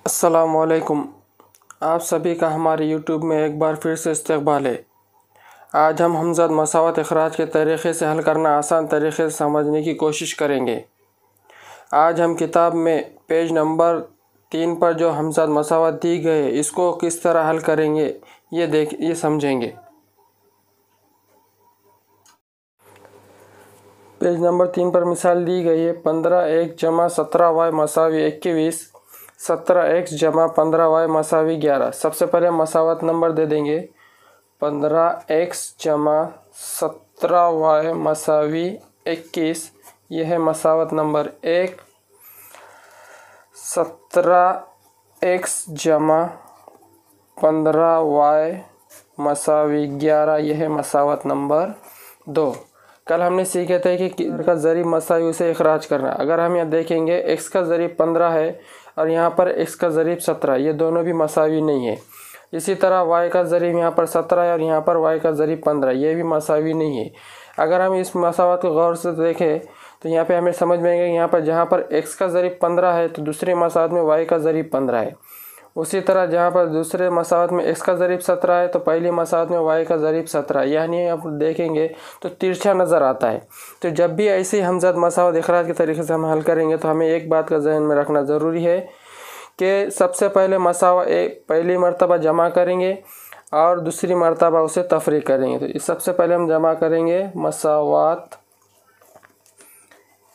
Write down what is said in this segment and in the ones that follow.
अस्सलामुअलैकुम। आप सभी का हमारे यूट्यूब में एक बार फिर से इस्तकबाल है। आज हम हमज़द मसावत इखराज के तरीक़े से हल करना आसान तरीक़े से समझने की कोशिश करेंगे। आज हम किताब में पेज नंबर 3 पर जो हमज़द मसावत दी गई है इसको किस तरह हल करेंगे ये समझेंगे। पेज नंबर 3 पर मिसाल दी गई है 15x जमा 17y मसावी 21, 17x जमा 15y मसावी 11। सबसे पहले मसावत नंबर दे देंगे 15x जमा 17y मसावी 21, यह है मसावत नंबर 1। 17x जमा 15y मसावी 11, यह है मसावत नंबर 2। कल हमने सीखे थे कि का ज़रीब मसावी उसे इखराज करना। अगर हम यहाँ देखेंगे x का ज़रीब 15 है और यहाँ पर x का ज़रीब 17, ये दोनों भी मसावी नहीं है। इसी तरह y का ज़रीब यहाँ पर 17 है और यहाँ पर y का ज़रीब 15, ये भी मसावी नहीं है। अगर हम इस मसावत को गौर से देखें तो यहाँ पे हमें समझ में आएगा यहाँ पर जहाँ पर x का ज़रीब 15 है तो दूसरे मसावत में y का ज़रीब 15 है। उसी तरह जहाँ पर दूसरे मसावत में x का ज़रीब 17 है तो पहली मसावत में y का ज़रीब 17, यानी आप देखेंगे तो तिरछा नज़र आता है। तो जब भी ऐसी हमज़द मसावत इखराज के तरीके से हम हल करेंगे तो हमें एक बात का जहन में रखना ज़रूरी है कि सबसे पहले पहली मरतबा जमा करेंगे और दूसरी मरतबा उसे तफरीक करेंगे। तो इस सबसे पहले हम जमा करेंगे मसावत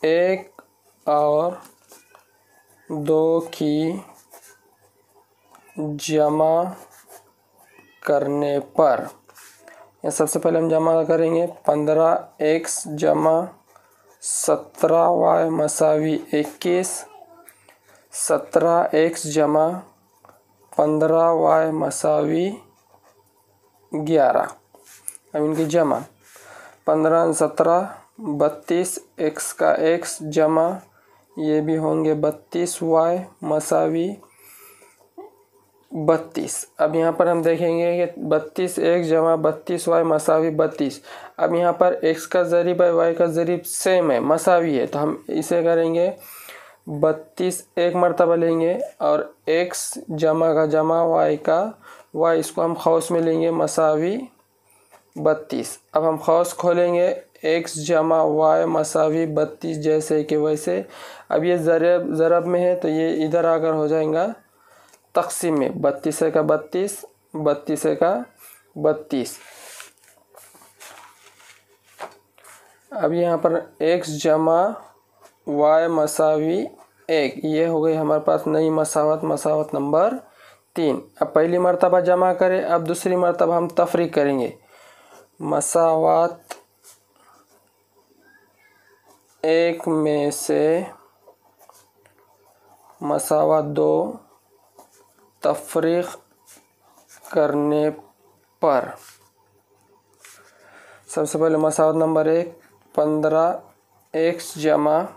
1 और 2 की जमा करने पर, या सबसे पहले हम जमा करेंगे 15x जमा 17y मसावी 21, 17x जमा 15y मसावी 11। अब इनकी जमा 15 17 32, x का x जमा ये भी होंगे 32y मसावी 32। अब यहाँ पर हम देखेंगे कि 32x जमा 32y मसावी 32। अब यहाँ पर x का ज़रीब है y का ज़रीब सेम है, मसावी है, तो हम इसे करेंगे 32 एक मरतबा लेंगे और x जमा का जमा y का y, इसको हम खौस में लेंगे मसावी 32। अब हम खौस खोलेंगे x जमा y मसावी 32 जैसे कि वैसे। अब ये ज़रब में है तो ये इधर आकर हो जाएगा तक़सीम में, 32 का 32, 32 का 32। अब यहाँ पर x जमा y मसावी 1, ये हो गई हमारे पास नई मसावत, मसावत नंबर 3। अब पहली मरतबा जमा करें, अब दूसरी मरतबा हम तफरीक करेंगे। मसावत 1 में से मसावत 2 तफरीक करने पर, सबसे पहले मसावत नंबर 1 15x जमा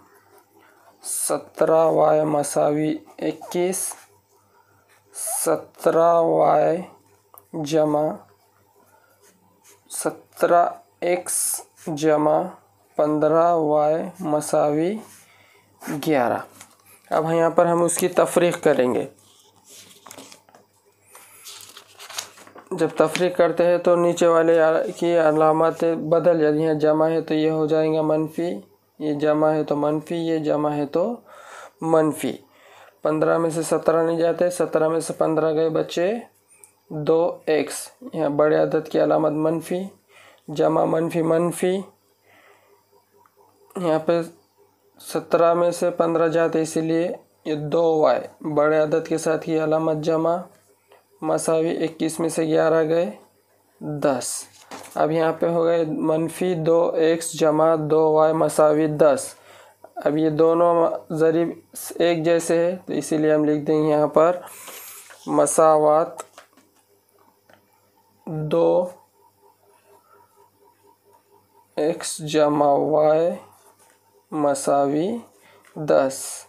17y मसावी 21, 17y जमा 17x जमा 15y मसावी 11। अब यहाँ पर हम उसकी तफरीक करेंगे। जब तफरीक करते हैं तो नीचे वाले की अलामत बदल जाती हैं। जमा है तो ये हो जाएगा मनफी, ये जमा है तो मनफी, ये जमा है तो मनफी। 15 में से 17 नहीं जाते, 17 में से 15 गए बच्चे 2x, यहाँ बड़े अदद की अलामत मनफी, जमा मनफी मनफी। यहाँ पे 17 में से 15 जाते इसीलिए ये 2y, बड़े अदद के साथ की अलामत जमा मसावी 21 में से 11 गए 10। अब यहाँ पे हो गए मनफी 2x जमा 2y मसावी 10। अब ये दोनों ज़रीब एक जैसे है तो इसीलिए हम लिख देंगे यहाँ पर मसावत 2x जमा y मसावी 10,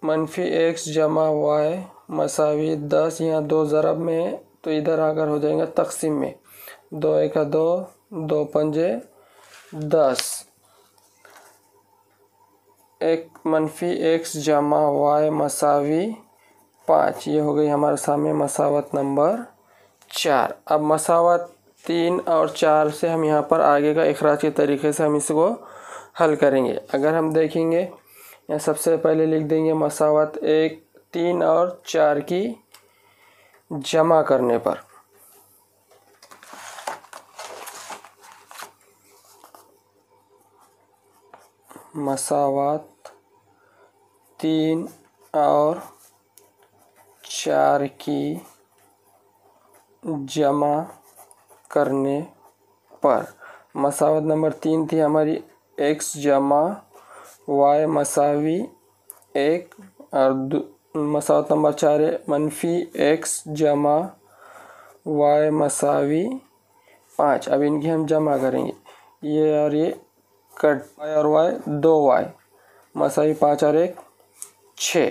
मनफी x जमा y मसावी 10। यहाँ 2 ज़रब में है तो इधर आकर हो जाएगा तक़सीम में, 2 1 2, 2 5 10। x जमा y मसावी 5। ये हो गई हमारे सामने मसावत नंबर 4। अब मसावत 3 और 4 से हम यहाँ पर आगे का इखराज के तरीके से हम इसको हल करेंगे। अगर हम देखेंगे यहाँ सबसे पहले लिख देंगे मसावत 3 और 4 की जमा करने पर। मसावत 3 और 4 की जमा करने पर मसावत नंबर 3 थी हमारी x जमा y मसावी 1 और मसावत नंबर 4 है -x जमा y मसावी 5। अब इनकी हम जमा करेंगे, ये और ये कट, y और y 2y मसावी 5 और 1 6,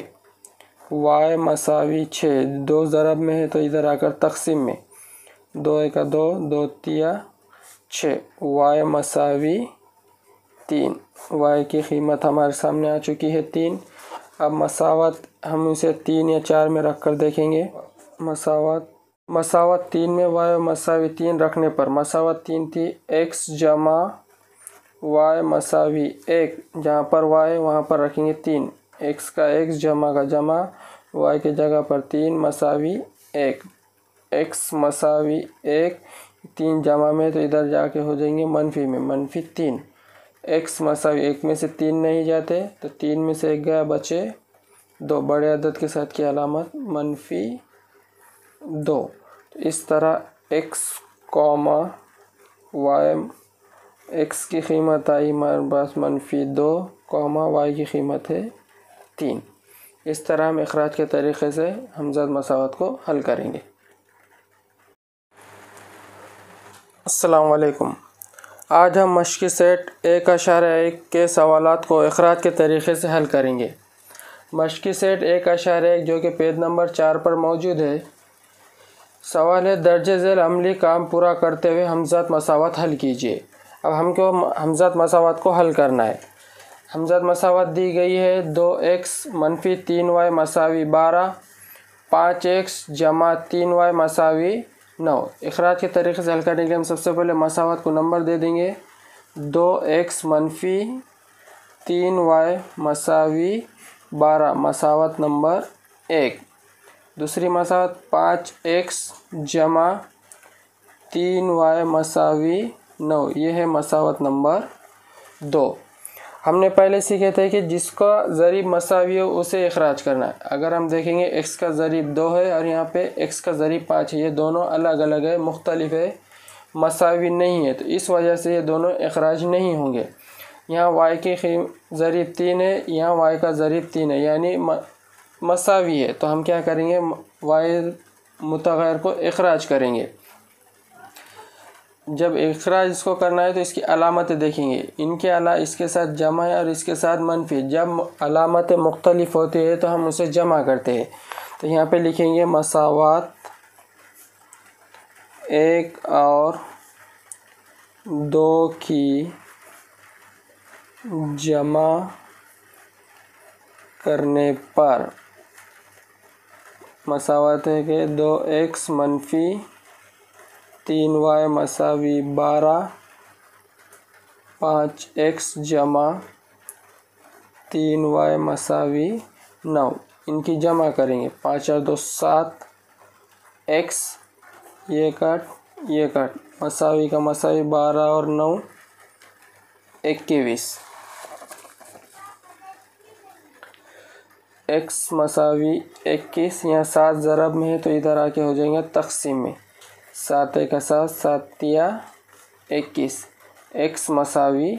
y मसावी 6 2 ज़रब में है तो इधर आकर तक़सीम में 2 1 2 2 3 6, y मसावी 3। y की कीमत हमारे सामने आ चुकी है 3। अब मसावत हम इसे 3 या 4 में रख कर देखेंगे। मसावत 3 में y मसावी 3 रखने पर मसावत 3 थी x जमा y मसावी 1, जहाँ पर y है वहाँ पर रखेंगे 3, x का x जमा का जमा y की जगह पर 3 मसावी 1, x मसावी 1 3 जमा में तो इधर जाके हो जाएंगे मनफी में -3, x मसावी 1 में से 3 नहीं जाते तो 3 में से 1 गया, बचे 2, बड़े अदद के साथ की अलामत -2। तो इस तरह x y x की कीमत आई हमारे पास -2, y की कीमत है 3। इस तरह हम इखराज के तरीक़े से हमज़द मसावत को हल करेंगे। अस्सलाम वालेकुम। आज हम मश्क़ी सेट 1.1 के सवालात को इखराज के तरीक़े से हल करेंगे। मश्क़ी सेट 1.1 जो कि पेज नंबर 4 पर मौजूद है। सवाल है, दर्जे ज़ैल अमली काम पूरा करते हुए हमज़द मसावत हल कीजिए। अब हमको हमज़द मसावत को हल करना है। हमज़द मसावत दी गई है 2x - 3y मसावी 12, 5x जमा 3y मसावी 9। इखराज के तरीक़े से हल करने के लिए हम सबसे पहले मसावत को नंबर दे देंगे 2x - 3y मसावी 12 मसावत नंबर 1। दूसरी मसावत 5x जमा 3y मसावी 9, ये है मसावत नंबर 2। हमने पहले सीखे थे कि जिसका ज़रीब मसावी हो उसे इखराज करना है। अगर हम देखेंगे x का ज़रीब 2 है और यहाँ पे x का ज़रीब 5 है, ये दोनों अलग अलग है, मुख्तलिफ है, मसावी नहीं है, तो इस वजह से ये दोनों इखराज नहीं होंगे। यहाँ y की ज़रीब 3 है, यहाँ y का ज़रीब 3 है, यानी मसावी है, तो हम क्या करेंगे, y मुतग़य्यर को इखराज करेंगे। जब इखराज इसको करना है तो इसकी अलामतें देखेंगे, इसके साथ जमा है और इसके साथ मनफी। जब अलामतें मुख्तलिफ होती है तो हम उसे जमा करते हैं। तो यहाँ पे लिखेंगे मसावत 1 और 2 की जमा करने पर मसावत है कि 2x - 3y मसावी 12, 5x जमा 3y मसावी 9। इनकी जमा करेंगे, 5 और 2 7, x ये कट मसावी का मसावी 12 और 9 21, x मसावी 21। यहाँ 7 ज़रब में है तो इधर आके हो जाएंगे तक़सीम में, 7 1 7 7 3 21, x मसावी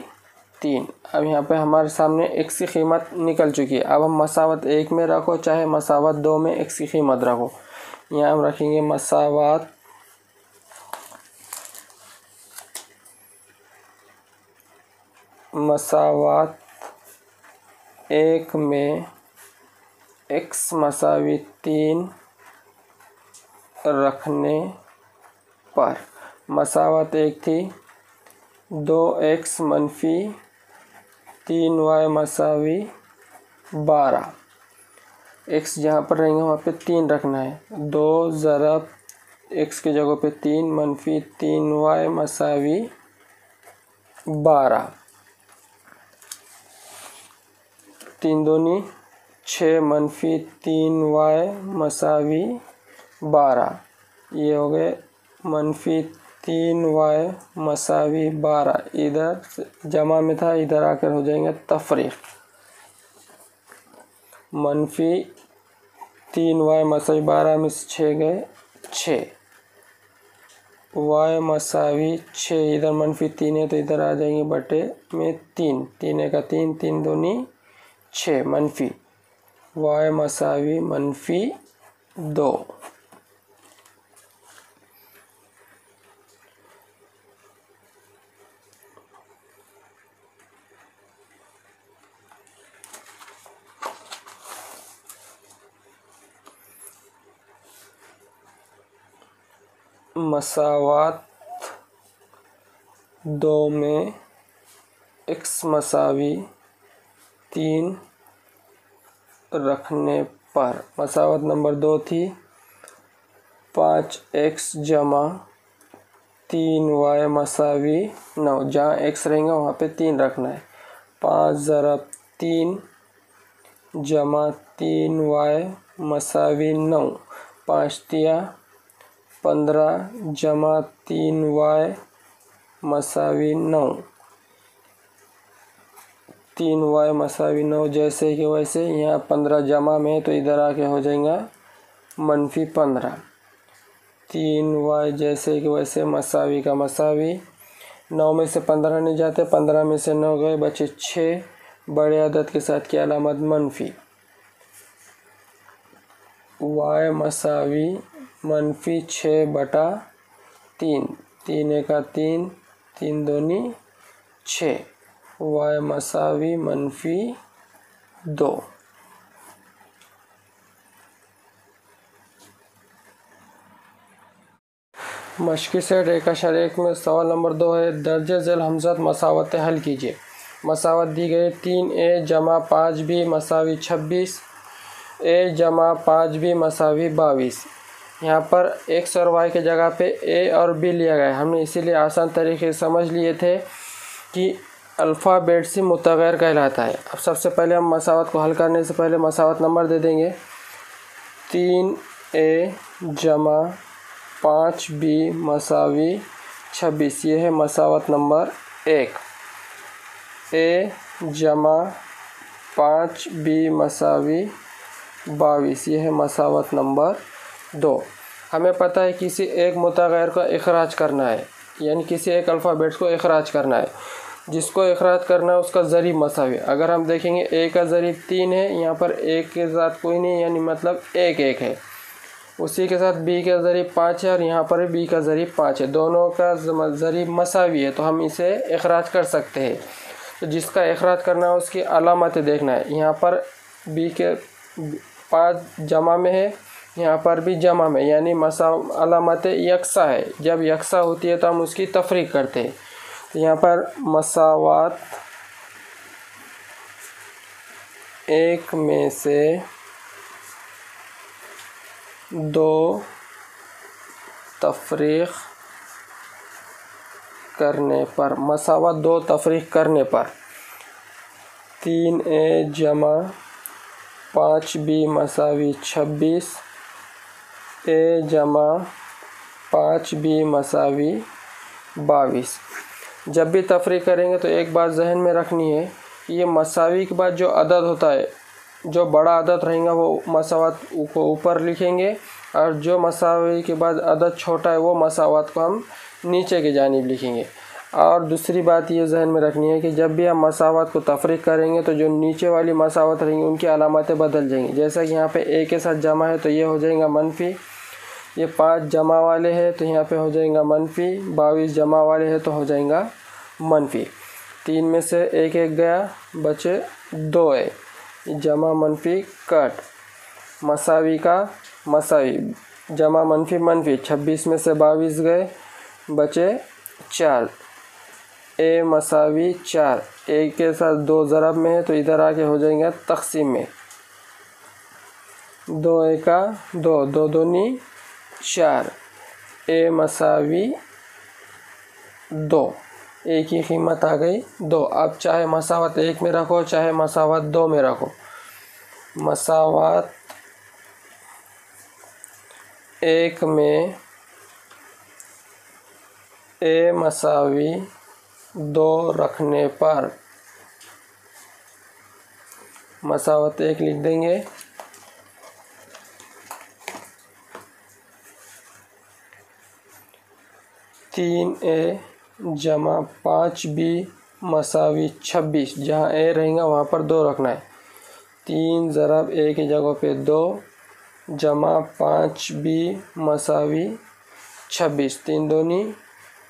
3। अब यहाँ पे हमारे सामने x की कीमत निकल चुकी है। अब हम मसावत 1 में रखो चाहे मसावत 2 में x की कीमत रखो। यहाँ हम रखेंगे मसावत 1 में x मसावी 3 रखने पर मसावत 1 थी 2x - 3y मसावी 12। x जहाँ पर रहेंगे वहाँ पे 3 रखना है। 2 ज़रब x की जगह पे 3 मनफी 3y मसावी 12। 3 दूनी 6 मनफी 3y मसावी 12। ये हो गए मनफी 3y मसावी 12। इधर जमा में था, इधर आकर हो जाएंगे तफरीक। मनफी 3y मसावी 12 में से 6 गए 6, y मसावी 6, इधर मनफी 3 है तो इधर आ जाएंगे बटे में 3, 3 का 3, 3 दूनी 6 मनफी y मसावी मनफी 2। मसावात 2 में x मसावी 3 रखने पर मसावत नंबर 2 थी 5x जमा 3y मसावी 9। जहाँ x रहेंगा वहाँ पे 3 रखना है। 5 ज़रब 3 जमा 3y मसावी 9। 5 तिया 15 जमा 3y मसावी 9। 3y मसावी 9 जैसे कि वैसे। यहाँ 15 जमा में तो इधर आके हो जाएगा मनफी 15। 3y जैसे कि वैसे मसावी का मसावी। 9 में से 15 नहीं जाते, 15 में से 9 गए बचे 6। बड़े अदद के साथ की अलामत मनफी। y मसावी मनफी 6 बटा 3, 3 का 3, 3 दूनी 6, y मसावी मनफी 2। मशक़ी सेट 1 में सवाल नंबर 2 है। दर्जे झेल हमज़द मसावतें हल कीजिए। मसावत दी गई 3a जमा 5b मसावी 26, a जमा 5b मसावी 22। यहाँ पर x और y के जगह पे a और b लिया गया है। हमने इसीलिए आसान तरीके से समझ लिए थे कि अल्फ़ाबेट से मुतग़य्यर कहलाता है। अब सबसे पहले हम मसावत को हल करने से पहले मसावत नंबर दे देंगे। 3a जमा 5b मसावी 26, ये है मसावत नंबर 1। a जमा 5b मसावी 22, ये है मसावत नंबर 2। हमें पता है किसी एक मुतग़य्यर को इखराज करना है, यानी किसी एक अल्फ़ाबेट को इखराज करना है। जिसको इखराज करना है उसका ज़रीब मसावी। अगर हम देखेंगे a का ज़रीब 3 है, यहाँ पर a के साथ कोई नहीं, यानी मतलब 1 1 है। उसी के साथ b का ज़रीब 5 है और यहाँ पर b का ज़रीब 5 है। दोनों का ज़रीब मसावी है तो हम इसे इखराज कर सकते हैं। तो जिसका इखराज करना है उसकी अलामतें देखना है। यहाँ पर b के 5 जमा में है, यहाँ पर भी जमा में, यानी अलामतें यकसा है। जब यकसा होती है तो हम उसकी तफरीक करते हैं। तो यहाँ पर मसावात 1 में से 2 तफरीक करने पर, मसावत 2 तफरीक करने पर 3a जमा 5b मसावी 26, a जमा 5b मसावी 22। जब भी तफरीक करेंगे तो एक बात जहन में रखनी है कि ये मसावी के बाद जो अदद होता है, जो बड़ा अदद रहेगा वो मसावत को ऊपर लिखेंगे, और जो मसावी के बाद अदद छोटा है वो मसावत को हम नीचे की जानिब लिखेंगे। और दूसरी बात ये जहन में रखनी है कि जब भी हम मसावत को तफरीक करेंगे तो जो नीचे वाली मसावत रहेंगी उनकी अलामतें बदल जाएंगी। जैसा कि यहाँ पे a के साथ जमा है तो ये हो जाएगा मनफी, ये 5 जमा वाले हैं तो यहाँ पे हो जाएगा मनफी, 22 जमा वाले हैं तो हो जाएगा मनफी। 3 में से 1 1 गया, बचे 2 है, जमा मनफी कट। मसावी का मसावी, जमा मनफी मनफी, 26 में से 22 गए, बचे 4। ए मसावी 4, ए के साथ 2 ज़रब में है तो इधर आके हो जाएगा तक़सीम में। 2 एका 2, 2 दूनी 4, ए मसावी 2, ए की कीमत आ गई 2। अब चाहे मसावत 1 में रखो चाहे मसावत 2 में रखो, मसावत 1 में ए मसावी 2 रखने पर मसावत 1 लिख देंगे, तीन ए जमा 5b मसावी 26, जहाँ ए रहेगा वहाँ पर 2 रखना है। 3 ज़रब ए की जगह पे 2 जमा 5b मसावी 26, 3 दूनी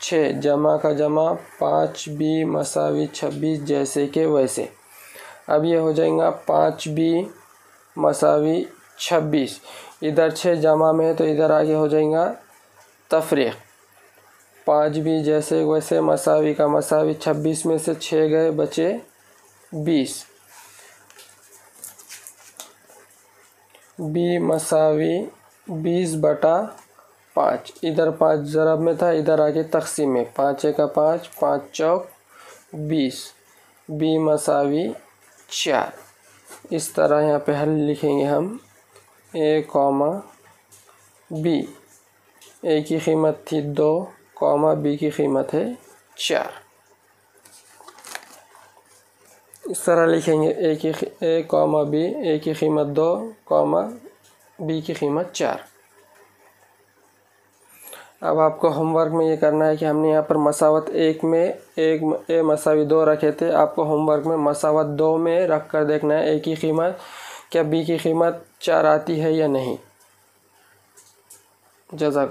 6, जमा का जमा 5b मसावी 26 जैसे के वैसे। अब ये हो जाएगा 5b मसावी 26, इधर 6 जमा में है तो इधर आगे हो जाएगा तफरीक। 5b जैसे वैसे मसावी का मसावी 26 में से 6 गए बचे 20, b मसावी 20/5, इधर 5 ज़रब में था इधर आके तक़सीम में, 5 एका 5, 5 चौक 20, b मसावी 4। इस तरह यहाँ पे हल लिखेंगे हम a, b, a की कीमत थी 2, b की कीमत है 4। इस तरह लिखेंगे a, b, a की कीमत 2, b की कीमत 4। अब आपको होमवर्क में ये करना है कि हमने यहाँ पर मसावत 1 में ए मसावी 2 रखे थे, आपको होमवर्क में मसावत 2 में रख कर देखना है a की कीमत क्या b की कीमत 4 आती है या नहीं। जज़ाकल्लाह।